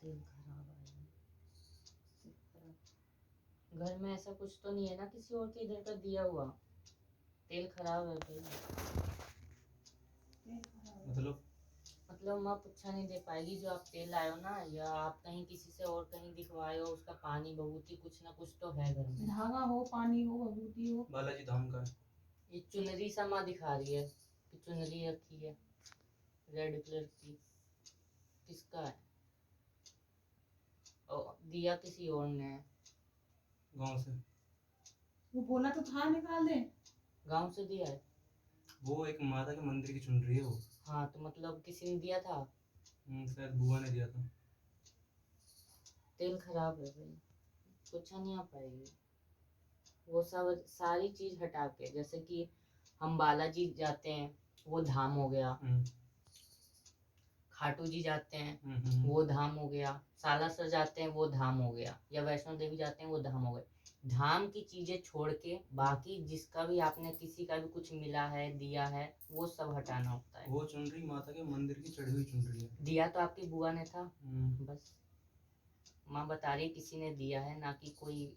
तेल खराब आया है। घर में ऐसा कुछ तो नहीं है ना किसी और के इधर का दिया हुआ? तेल खराब है भाई। मतलब माँ पुच्छा नहीं दे पाएगी जो आप तेल लाए हो ना, या आप कहीं किसी से और कहीं दिखवाए हो, उसका पानी भभूति कुछ ना कुछ तो है घर में। धागा हो, पानी हो, भभूति हो। बालाजी धाम का है। ये चुनरी सा माँ दिखा रही है कि चुनरी रखी है रेड कलर की, किसका है? दिया किसी और ने है। गांव से। वो बोला तो था निकाल दे। गांव से दिया है वो एक माता के मंदिर की चुन रही है वो। हाँ तो मतलब किसी ने दिया था। शायद बुआ ने दिया था। तेल खराब है भाई, पूछा नहीं आ पाएगी। वो सब सारी चीज हटा के, जैसे कि हम बालाजी जाते हैं वो धाम हो गया, खाटू जी जाते हैं वो धाम हो गया, सालासर जाते हैं वो धाम हो गया, या वैष्णो देवी जाते हैं वो धाम हो गए। धाम की चीजें छोड़ के बाकी जिसका भी आपने किसी का भी कुछ मिला है दिया है वो सब हटाना होता है। वो चुनरी माता के मंदिर की चढ़ी हुई चुनरी है। दिया तो आपकी बुआ ने था। बस माँ बता रही किसी ने दिया है, ना कि कोई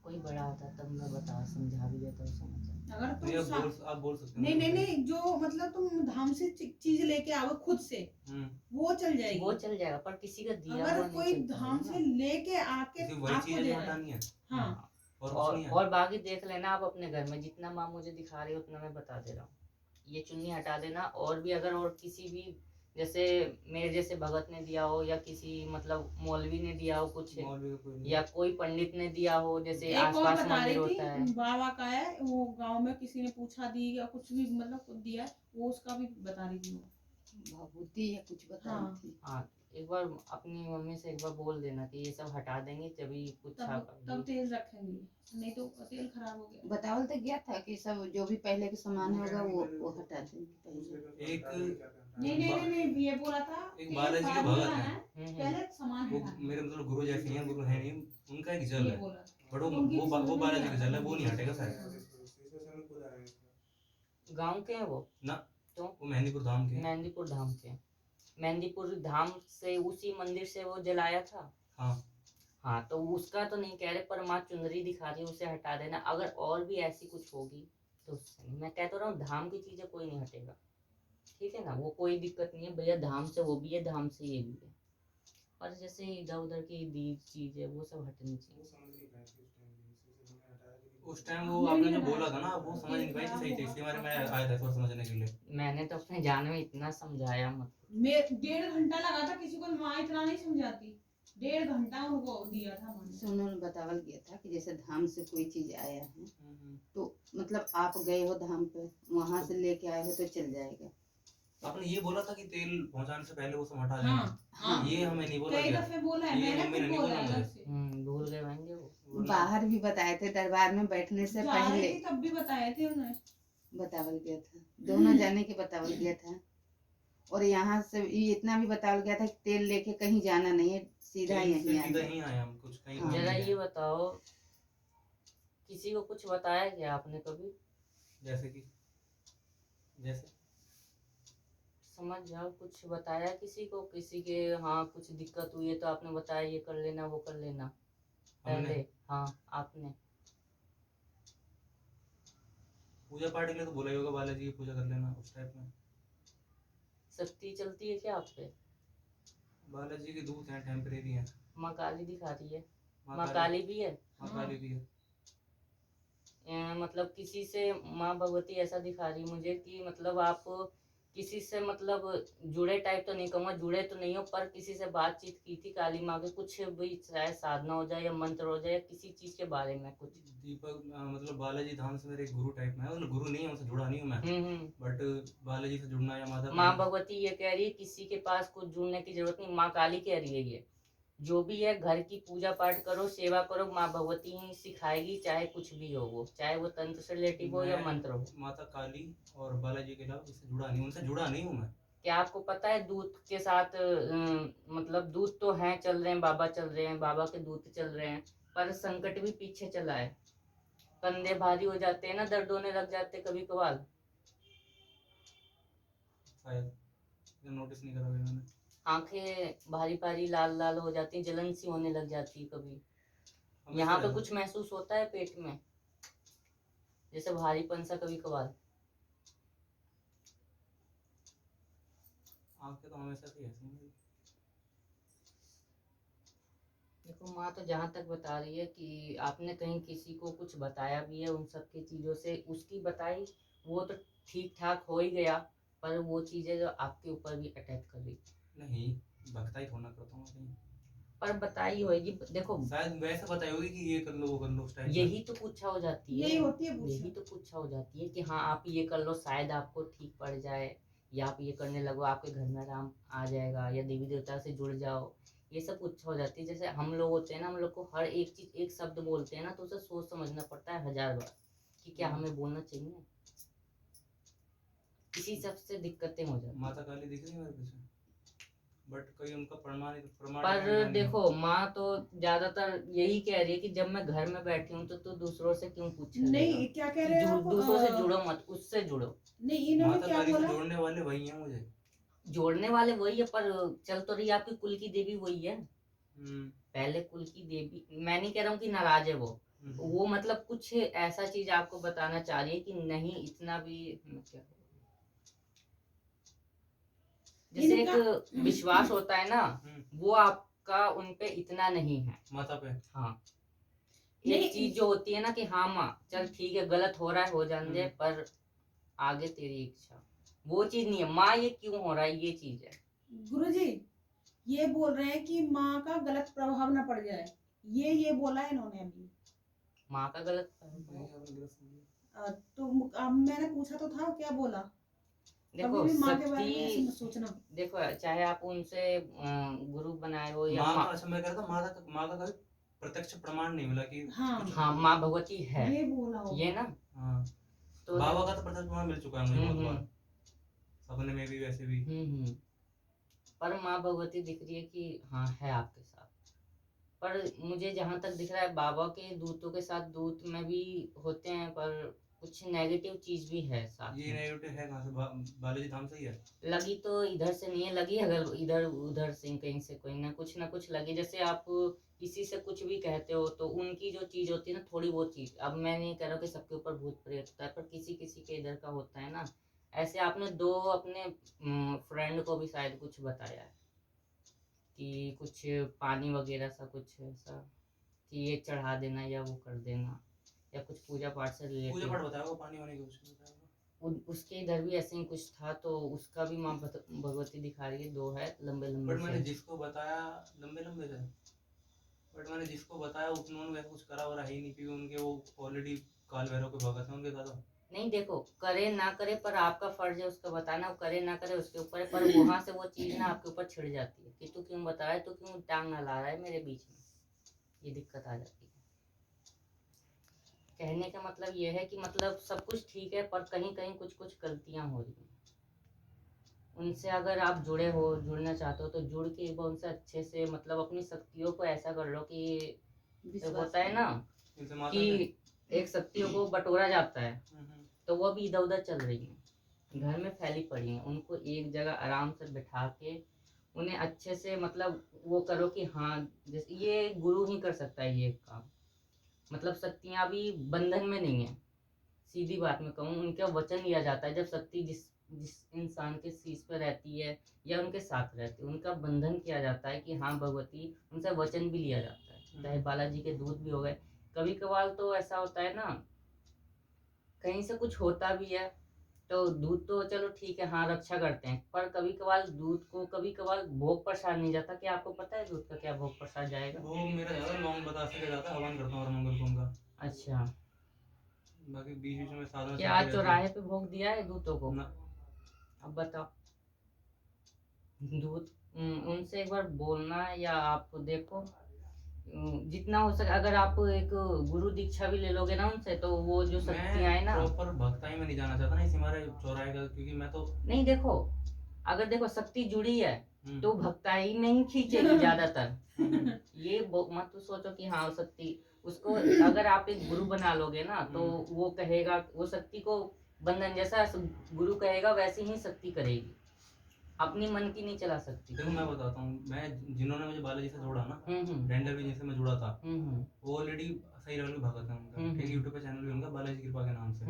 बड़ा आता तब मैं बता समझा भी देता समझ। अगर तुम आप बोल सकते हो। नहीं, जो मतलब तुम धाम से चीज लेके आओ खुद से, वो चल जाएगी। वो चल जाएगा, पर किसी का दिया अगर हुआ कोई नहीं चल धाम से लेके आके आपको दे रहा है। हाँ। और बाकी देख लेना आप अपने घर में, जितना माँ मुझे दिखा रही है उतना मैं बता दे रहा हूँ। ये चुन्नी हटा देना, और भी अगर और किसी भी जैसे मेरे जैसे भगत ने दिया हो, या किसी मतलब मौलवी ने दिया हो कुछ, या कोई पंडित ने दिया हो, जैसे आसपास मंदिर होता है। बाबा का है वो, गांव में किसी ने पूछा दी या कुछ भी मतलब कुछ दिया, वो उसका भी बता रही थी वो भभूति या कुछ बता रही थी। हाँ एक बार अपनी मम्मी से एक बार बोल देना कि ये सब हटा देंगे तभी कुछ तब तेल रखेंगे, नहीं तो तेल खराब हो गया। बतावल तो गया था कि सब जो भी पहले के सामान होगा वो हटा देंगे। एक नहीं ये बोला था एक बालाजी के भगत है, पहले सामान वो मेरे मतलब गुरु जैसे हैं, गुरु है नहीं, उनका एक जल है, बट वो बालाजी का जल है, वो नहीं हटेगा शायद। गांव के हैं वो ना, तो वो मेहंदीपुर धाम के। मेहंदीपुर धाम के, मेहंदीपुर धाम से उसी मंदिर से वो जलाया था। हाँ तो उसका तो नहीं कह रहे, पर माँ चुनरी दिखा रही है उसे हटा देना। अगर और भी ऐसी कुछ होगी तो उससे नहीं, मैं कहता रहा हूँ धाम की चीजें कोई नहीं हटेगा, ठीक है ना, वो कोई दिक्कत नहीं है भैया, धाम से वो भी है धाम से ये भी है। और जैसे इधर उधर की दी चीज है वो सब हटनी चाहिए। उस टाइम वो आपने जो बोला था ना वो समझ नहीं पाई थी सही थी, इसलिए मैं आया था थोड़ा समझने के लिए। मैंने तो अपने जान में इतना समझाया मत। मैं 1.5 घंटा लगा था, किसी को माँ इतना नहीं समझाती, 1.5 घंटा उनको दिया था। उन्होंने बतावल गया था कि जैसे धाम से कोई चीज आया है तो मतलब आप गए हो धाम पे, वहां से लेके आए हो तो चल जाएगा। आपने ये बोला था कि तेल पहुंचाने से पहले वो सब हटा देना। ये हमें नहीं बोला कई दफे बोला है, ये मम्मी ने नहीं बोला मुझे। भूल गए होंगे वो। बाहर भी बताए थे, दरबार में बैठने से पहले तब भी बताए थे उन्हें, बतावल गया था, दोनों जाने के बतावल गया था। और यहाँ से इतना भी बतावल गया था कि तेल लेके कहीं जाना नहीं है, सीधा यहीं आया हम कुछ कहीं। जरा ये बताओ, किसी को कुछ बताया क्या आपने कभी? जैसे कि जैसे समझ जाओ, कुछ बताया किसी को, किसी के हाँ कुछ दिक्कत हुई है तो आपने बताया ये कर लेना वो कर लेना पहले? हाँ आपने पूजा पाठ के लिए तो बोला ही होगा, बालाजी की पूजा कर लेना उस टाइप में। शक्ति चलती है क्या आप पे? बालाजी के दूत हैं, टेम्परेरी हैं। माँ काली दिखा रही है, माँ काली भी है। माँ काली भी है। मतलब किसी से माँ भगवती ऐसा दिखा रही मुझे कि मतलब आप किसी से मतलब जुड़े टाइप तो नहीं कहूँगा, जुड़े तो नहीं हो, पर किसी से बातचीत की थी काली माँ के, कुछ भी चाहे साधना हो जाए या मंत्र हो जाए या किसी चीज के बारे में कुछ। दीपक मतलब बालाजी धाम से मेरे गुरु टाइप में है, मतलब गुरु नहीं है, उनसे जुड़ा नहीं हूँ मैं, बट बालाजी से जुड़ना या माता माँ भगवती ये कह रही है किसी के पास कुछ जुड़ने की जरूरत नहीं, माँ काली कह रही है ये जो भी है घर की पूजा पाठ करो, सेवा करो, माँ भगवती ही सिखाएगी, चाहे कुछ भी हो वो, चाहे वो तंत्र से रिलेटिव हो या मंत्र हो। माता काली और बालाजी के अलावा इससे जुड़ा नहीं, उनसे जुड़ा नहीं हूँ मैं। क्या आपको पता है दूत के साथ मतलब दूत तो हैं चल रहे हैं, बाबा चल रहे हैं, बाबा के दूत चल रहे हैं, पर संकट भी पीछे चला है, कंधे भारी हो जाते हैं ना, दर्द होने लग जाते कभी कभार। शायद नोटिस नहीं करा मैंने। आंखें भारी भारी लाल लाल हो जाती, जलन सी होने लग जाती है कभी। यहाँ पे कुछ महसूस होता है पेट में, जैसे भारीपन सा कभी कभार? आंखें तो हमेशा से ऐसी हैं। देखो माँ तो जहाँ तक बता रही है कि आपने कहीं किसी को कुछ बताया भी है उन सब की चीजों से, उसकी बताई वो तो ठीक ठाक हो ही गया, पर वो चीजें जो आपके ऊपर भी अटैक कर रही। नहीं, भक्ता ही थोड़ा करता हूँ कहीं। पर बताई होगी, देखो शायद वैसे बताई होगी कि ये कर लो वो कर लो उस टाइप। यही तो पूछा हो जाती है, यही होती है यही तो पूछा हो जाती है कि हाँ आप ये कर लो शायद आपको ठीक पड़ जाए, या आप ये करने लगो आपके घर में आराम आ जाएगा, या देवी देवता से जुड़ जाओ, ये सब पूछा हो जाती है। जैसे हम लोग होते हैं ना, हम लोग को हर एक चीज एक शब्द बोलते हैं ना तो उसे सोच समझना पड़ता है 1000 बार कि क्या हमें बोलना चाहिए। इसी सबसे दिक्कतें हो जाती। माता काली दिख रही है मेरे पीछे, बट कोई उनका प्रमाण पर देखो माँ तो ज्यादातर यही कह रही है कि जब मैं घर में बैठी हूँ तो दूसरों से क्यों पूछ रहे नहीं, क्या कह रहे हैं आप? दूसरों से जुड़ो मत, उससे जुड़ो। नहीं, इन्होंने माता क्या काली से बोला? जोड़ने वाले वही हैं मुझे। जोड़ने वाले वही है, पर चल तो रही आपकी कुल की देवी वही है। पहले कुल की देवी, मैं नहीं कह रहा हूँ कि नाराज है वो मतलब कुछ ऐसा चीज आपको बताना चाह रही है कि नहीं इतना भी क्या, जैसे एक विश्वास होता है ना, वो आपका उनपे इतना नहीं है माता पे। हाँ, एक चीज जो होती है ना कि हाँ माँ चल ठीक है गलत हो रहा है हो जाने दे, पर आगे तेरी इच्छा, वो चीज नहीं है। माँ ये क्यों हो रहा है ये चीज है। गुरुजी ये बोल रहे हैं कि माँ का गलत प्रभाव ना पड़ जाए, ये बोला है इन्होंने अभी। माँ का गलत तो मैंने पूछा तो था, क्या बोला? देखो कभी भी माँ के बारे में ऐसे मत सोचना। देखो चाहे आप उनसे गुरु बनाए हो या माँ का, अच्छा मैं कह रहा था माँ का कभी प्रत्यक्ष प्रमाण नहीं मिला कि हाँ माँ भगवती है, ये बोला होगा। ये ना हाँ, तो बाबा का तो प्रत्यक्ष प्रमाण मिल चुका है मुझे बहुत बार, सपने में भी वैसे भी। पर माँ भगवती दिख रही है कि हाँ है आपके साथ। पर मुझे जहाँ तक दिख रहा है बाबा के दूतों के साथ दूत में भी होते हैं, पर कुछ नेगेटिव चीज भी है साथ। ये नेगेटिव है कहाँ से? बालाजी धाम से ही है? लगी तो इधर से नहीं है, लगी अगर इधर उधर से कहीं से कोई ना कुछ लगी। जैसे आप किसी से कुछ भी कहते हो तो उनकी जो चीज होती है ना, थोड़ी बहुत चीज, अब मैं नहीं कह रहा कि सबके ऊपर भूत प्रेत होता है, पर किसी किसी के इधर का होता है ना। ऐसे आपने 2 अपने फ्रेंड को भी शायद कुछ बताया है कि कुछ पानी वगैरह सा कुछ ऐसा कि ये चढ़ा देना या वो कर देना, या कुछ पूजा पाठ से रिलेटेड। पूजा पाठ बताया, पानी होने के कुछ बताया। उसके इधर भी ऐसे ही कुछ था, तो उसका भी माँ भगवती दिखा रही है, 2 है लंबे लंबे। बट मैंने जिसको बताया लंबे लंबे थे, बट मैंने जिसको बताया उन्होंने वैसे कुछ करा वरा ही नहीं, क्योंकि उनके वो ऑलरेडी काल भैरव के भगत हैं उनके दादा। नहीं देखो करे ना करे पर आपका फर्ज है उसका बताना, वो करे ना करे उसके ऊपर है, पर वहां से वो चीज ना आपके ऊपर छिड़ जाती है कि तू क्यों बता रहा है, तू क्यों टांग ना ला रहा है मेरे बीच में, ये दिक्कत आ जाती है। कहने का मतलब ये है कि मतलब सब कुछ ठीक है पर कहीं कहीं कुछ कुछ गलतियां हो रही हैं। उनसे अगर आप जुड़ना चाहते हो तो जुड़ के एक बार उनसे अच्छे से मतलब अपनी शक्तियों को ऐसा कर लो कि होता है ना कि एक शक्तियों को बटोरा जाता है, तो वो भी इधर उधर चल रही है, घर में फैली पड़ी है, उनको एक जगह आराम से बिठा के उन्हें अच्छे से मतलब वो करो कि हाँ जैसे ये गुरु ही कर सकता है ये काम। मतलब शक्तियाँ भी बंधन में नहीं है, सीधी बात में कहूँ उनका वचन लिया जाता है। जब शक्ति जिस इंसान के शीश पे रहती है या उनके साथ रहती है, उनका बंधन किया जाता है कि हाँ भगवती, उनसे वचन भी लिया जाता है। चाहे बालाजी के दूत भी हो गए, कभी कभार तो ऐसा होता है ना कहीं से कुछ होता भी है तो दूध तो चलो ठीक है हाँ रक्षा करते हैं, पर कभी कभार दूध को कभी कभार भोग प्रसाद नहीं जाता। क्या आपको पता है दूध का क्या भोग प्रसाद जाएगा? वो मेरा ज्यादा लॉन्ग बतासे का जाता, हवन करता हूँ और मंगल को उनका। अच्छा, बाकी बीच बीच में साधन क्या आज चौराहे पे भोग दिया है दूतों को? अब बताओ, दूत उनसे एक बार बोलना, या आप देखो जितना हो सके अगर आप एक गुरु दीक्षा भी ले लोगे ना उनसे, तो वो जो शक्तियां है ना, प्रॉपर भक्ताई में नहीं जाना चाहता ना, इस हमारे चौराहे का, क्योंकि मैं तो नहीं देखो अगर देखो शक्ति जुड़ी है तो भक्ताई में ही खींचेगी ज्यादातर। ये मत सोचो कि हाँ शक्ति उसको, अगर आप एक गुरु बना लोगे ना तो वो कहेगा, वो शक्ति को बंधन जैसा गुरु कहेगा वैसे ही शक्ति करेगी। अपनी मन की नहीं चला सकती। देखो मैं बताता हूँ, मैं जिन्होंने मुझे बालाजी से जोड़ा ना, रेंडर जिनसे मैं जुड़ा था, वो ऑलरेडी सही लेवल के भगत है उनका, एक यूट्यूब पे चैनल भी उनका बालाजी कृपा के नाम से,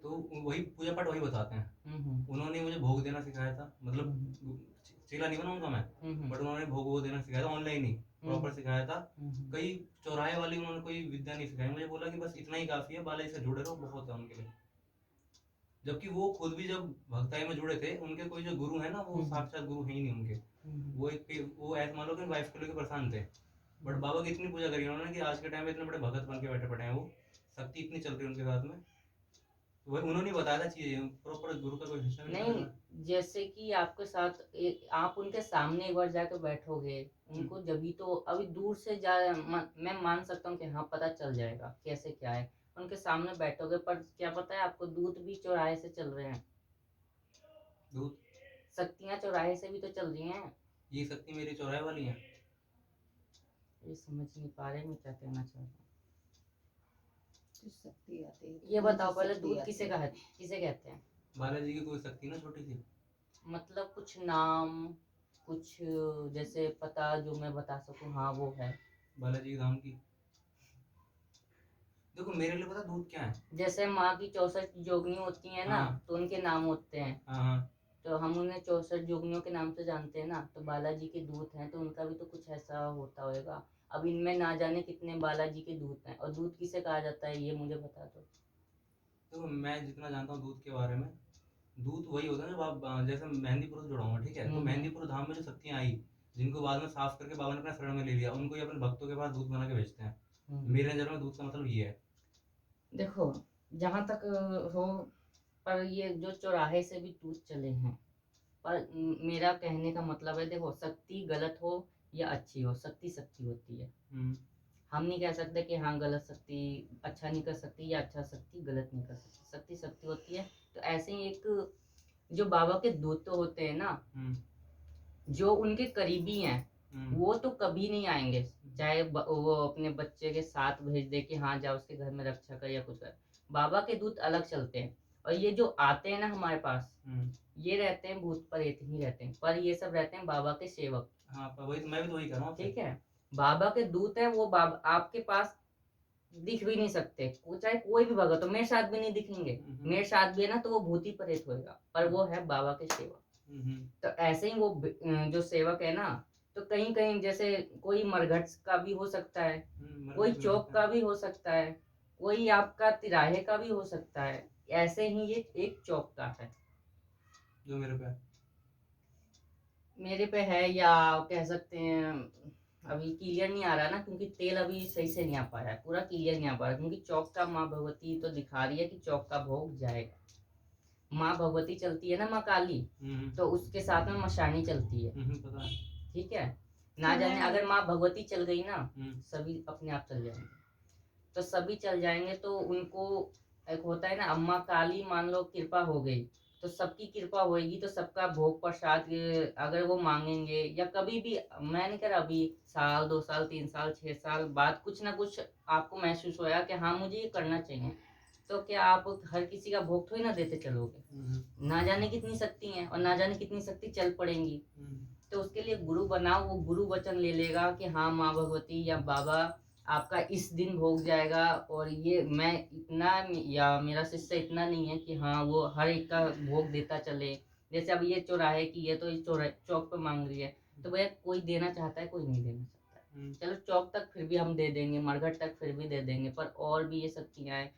तो वही पूजा पाठ वही बताते हैं। उन्होंने मुझे भोग देना सिखाया था, मतलब चेला नहीं बना उनका मैं, बट उन्होंने भोग वो देना सिखाया था, ऑनलाइन ही प्रॉपर सिखाया था। कई चौराहे वाली उन्होंने कोई विद्या नहीं सिखाई, मुझे बोला कि बस इतना ही काफी है, बालाजी से जुड़े रहो, बहुत है उनके लिए। जबकि वो खुद भी जब भक्ताई में जुड़े थे, उनके कोई जो गुरु है ना, वो साक्षात गुरु है ही नहीं उनके, वो ऐसे मान लो कि वाइफ को लेकर परेशान थे, बट बाबा की इतनी पूजा करी उन्होंने कि आज के टाइम में इतने बड़े भगत बन के बैठे पड़े हैं, वो शक्ति इतनी चल रही है उनके साथ में। वो उन्होंने बताया था चीजें, प्रॉपर गुरु का कोई सिस्टम नहीं। जैसे कि आपके साथ आप उनके सामने एक बार जाकर बैठोगे, उनको जब तो अभी दूर से मैं मान सकता हूँ कि हाँ पता चल जाएगा कैसे क्या है, उनके सामने बैठोगे, पर क्या पता है आपको दूत भी चौराहे से चल रहे हैं, दूत शक्तियाँ चौराहे से भी तो चल रही हैं। ये शक्ति मेरी चौराहे वाली है, ये समझ नहीं पा रहे मैं क्या कहना चाह रहा हूँ। शक्ति आती है, ये बताओ पहले, दूध किसे कहते हैं? बालाजी की कोई शक्ति ना छोटी सी, मतलब कुछ नाम, कुछ जैसे पता जो मैं बता सकूं, हाँ वो है बालाजी के धाम की। देखो मेरे लिए पता दूध क्या है, जैसे माँ की 64 जोगनी होती है ना, तो उनके नाम होते हैं, तो हम उन्हें 64 जोगनियों के नाम से जानते हैं ना, तो बालाजी के दूत हैं, तो उनका भी तो कुछ ऐसा होता होगा। अब इनमें ना जाने कितने बालाजी के दूत हैं, और दूत किसे कहा जाता है ये मुझे बता दो। देखो मैं जितना जानता हूँ दूध के बारे में, दूध वही होता है जब आप जैसे मेहंदीपुर से जुड़ा हुआ, ठीक है, तो मेहंदीपुर धाम में जो शक्तियाँ आई, जिनको बाद में साफ करके बाबा ने अपने शरण में ले लिया, उनको ही अपने भक्तों के पास दूध बना के बेचते हैं। मेरे नजर में दूध का मतलब ये है। देखो जहाँ तक हो, पर ये जो चौराहे से भी दूध चले हैं, पर मेरा कहने का मतलब है, देखो शक्ति गलत हो या अच्छी हो, शक्ति शक्ति होती है। हम नहीं कह सकते कि हाँ गलत शक्ति अच्छा नहीं कर सकती या अच्छा शक्ति गलत नहीं कर सकती, शक्ति शक्ति होती है। तो ऐसे ही एक जो बाबा के दूत तो होते हैं ना, जो उनके करीबी हैं, वो तो कभी नहीं आएंगे, चाहे वो अपने बच्चे के साथ भेज दे कि हाँ जाओ उसके घर में रक्षा कर या कुछ कर। बाबा के दूत अलग चलते हैं, और ये जो आते हैं ना हमारे पास, ये रहते हैं भूत प्रेत ही रहते हैं, पर ये सब रहते हैं बाबा के सेवक। हाँ वही मैं भी तो वही कर रहा हूँ। ठीक है, बाबा के दूत है वो, बाबा आपके पास दिख भी नहीं सकते, चाहे कोई भी भगत हो, मेरे साथ भी नहीं दिखेंगे, मेरे साथ भी है ना तो वो भूती प्रेत होएगा, पर वो है बाबा के सेवक। तो ऐसे ही वो जो सेवक है ना, तो कहीं कहीं जैसे कोई मरघट का भी हो सकता है, कोई चौक का भी हो सकता है, कोई आपका तिराहे का भी हो सकता है, ऐसे ही ये एक चौक का है जो मेरे पे है, या कह सकते हैं अभी क्लियर नहीं आ रहा ना, क्योंकि तेल अभी सही से नहीं आ पा रहा है, पूरा क्लियर नहीं आ पा रहा, क्योंकि चौक का माँ भगवती तो दिखा रही है कि चौक का भोग जाएगा। माँ भगवती चलती है ना, माँ काली, तो उसके साथ में मशानी चलती है, पता है। ठीक है, ना जाने अगर माँ भगवती चल गई ना, सभी अपने आप चल जाएंगे, तो सभी चल जाएंगे, तो उनको एक होता है ना, अम्मा काली मान लो कृपा हो गई, तो सबकी कृपा होगी, तो सबका भोग प्रसाद अगर वो मांगेंगे, या कभी भी, मैं नहीं कर रहा, अभी साल 2 साल 3 साल 6 साल बाद कुछ ना कुछ आपको महसूस होया कि हाँ मुझे ये करना चाहिए, तो क्या आप हर किसी का भोग थोड़ी ना देते चलोगे? ना जाने कितनी शक्ति है, और ना जाने कितनी शक्ति चल पड़ेंगी, तो उसके लिए गुरु बनाओ, वो गुरु वचन ले लेगा कि हाँ माँ भगवती या बाबा आपका इस दिन भोग जाएगा, और ये मैं इतना या मेरा शिष्य इतना नहीं है कि हाँ वो हर एक का भोग देता चले। जैसे अब ये चौराहे की है, तो इस चौक पे मांग रही है, तो भैया कोई देना चाहता है, कोई नहीं देना चाहता है, चलो चौक तक फिर भी हम दे देंगे, मरघट तक फिर भी दे देंगे, पर और भी ये शक्तियाँ हैं,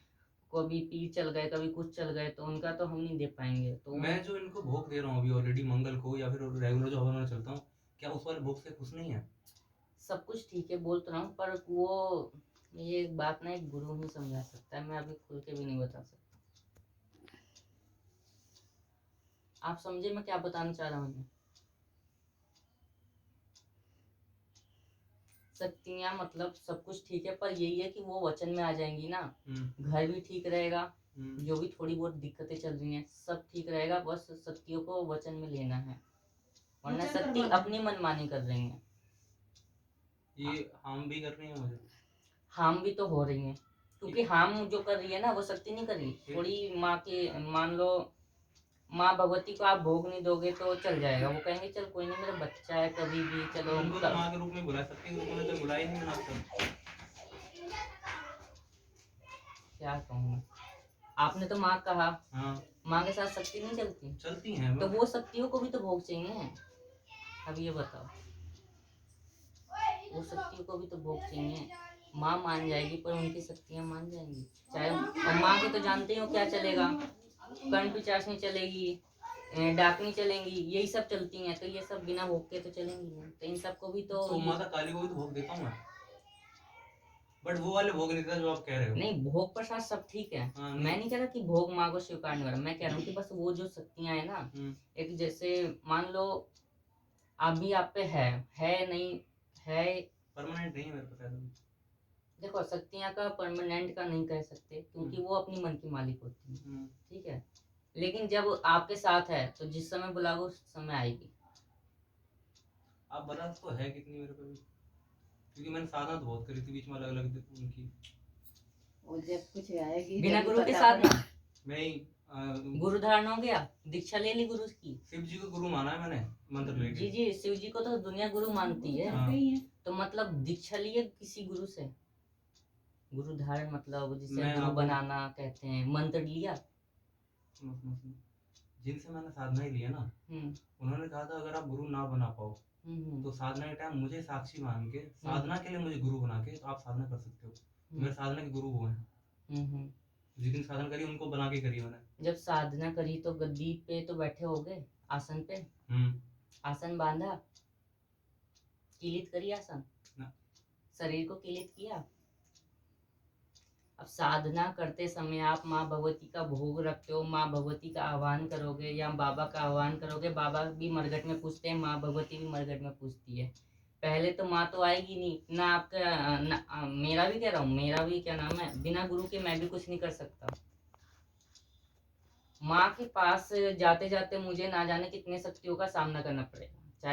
कभी पीर चल गए, कभी कुछ चल गए, तो उनका तो हम नहीं दे पाएंगे। तो मैं जो इनको भोग दे रहा हूँ अभी ऑलरेडी मंगल को, या फिर रेगुलर जो हवन में चलता हूँ, क्या उस वाले भोग से खुश नहीं है? सब कुछ ठीक है बोल तो रहा हूँ, पर वो ये बात ना एक गुरु ही समझा सकता है, मैं अभी खुल के भी नहीं बता सकता। आप समझे मैं क्या बताना चाह रहा हूँ? शक्तियाँ मतलब सब कुछ ठीक है, पर यही है कि वो वचन में आ जाएंगी ना, घर भी ठीक रहेगा, जो भी थोड़ी बहुत दिक्कतें चल रही हैं सब ठीक रहेगा, बस शक्तियों को वचन में लेना है, वरना शक्ति अपनी मनमानी कर रही है। ये हार्म भी कर रही है मुझे, हार्म भी तो हो रही है, क्योंकि हार्म जो कर रही है ना वो शक्ति नहीं कर रही, थोड़ी माँ के मान लो माँ भगवती को आप भोग नहीं दोगे तो चल जाएगा, वो कहेंगे चल कोई नहीं मेरा बच्चा है कभी भी चलो उनको तो माँ के रूप में बुला सकती है, उन्होंने तो बुलाया ही नहीं आज तक। क्या कहूँ मैं, आपने तो माँ कहा, हाँ माँ के साथ शक्ति नहीं चलती, चलती हैं तो वो शक्तियों को भी तो भोग चाहिए। अब ये बताओ, वो शक्तियों को भी तो भोग चाहिए। माँ मान जाएगी पर उनकी शक्तियाँ मान जाएंगी चाहे, और माँ के तो जानते हो क्या चलेगा, कर्ण पिचासनी चलेगी, डाकनी चलेंगी, यही सब चलती हैं, तो ये सब बिना भोग के तो चलेंगी नहीं, तो इन सबको भी तो माता काली को भी तो भोग देता हूँ मैं, बट वो वाले भोग नहीं देता जो आप कह रहे हो। नहीं, भोग प्रसाद सब ठीक है। हाँ, मैं नहीं कह रहा कि भोग माँ को स्वीकार नहीं हो रहा, मैं कह रहा हूँ कि बस वो जो शक्तियां है ना, एक जैसे मान लो अभी आप पे है नहीं है, परमानेंट नहीं है मेरे पास। देखो शक्तियां का परमानेंट का नहीं कह सकते क्योंकि वो अपनी मन की मालिक होती है, ठीक है, लेकिन जब आपके साथ है तो जिस समय बुलाओ उस समय आएगी। आप बता तो है कितनी मेरे को भी, क्योंकि मैंने साधना तो बहुत करी थी बीच में अलग अलग उनकी, और जब कुछ आएगी बिना जब गुरु के पता साथ पड़ा- ना, मैं ही गुरु धारण हो गया, दीक्षा ले ली गुरु की, शिव जी को गुरु माना है मैंने मंत्र लेके। जी जी, शिव जी को तो दुनिया गुरु मानती है। हाँ। तो मतलब दीक्षा लिए किसी गुरु से, गुरु धारण मतलब जिसे मैं गुरु आपको- बनाना कहते हैं, मंत्र लिया। जिनसे मैंने साधना ही लिया ना, उन्होंने कहा था अगर आप गुरु ना बना पाओ तो साधना के टाइम मुझे साक्षी मान के साधना के लिए मुझे गुरु बना के तो आप साधना कर सकते हो। मेरे साधना के गुरु वो हैं। जिस दिन साधना करी उनको बना के करी मैंने। जब साधना करी तो गद्दी पे तो बैठे होगे, आसन पे, आसन बांधा, किलित करी आसन ना। शरीर को किलित किया। अब साधना करते समय आप माँ भगवती का भोग रखते हो, माँ भगवती का आह्वान करोगे या बाबा का आह्वान करोगे, बाबा भी मरघट में पूछते हैं, माँ भगवती भी मरघट में पूछती है। पहले तो माँ तो आएगी नहीं ना, आपका मेरा भी कह रहा हूँ, मेरा भी क्या नाम है, बिना गुरु के मैं भी कुछ नहीं कर सकता। माँ के पास जाते जाते मुझे ना जाने कितने शक्तियों का सामना करना पड़ेगा।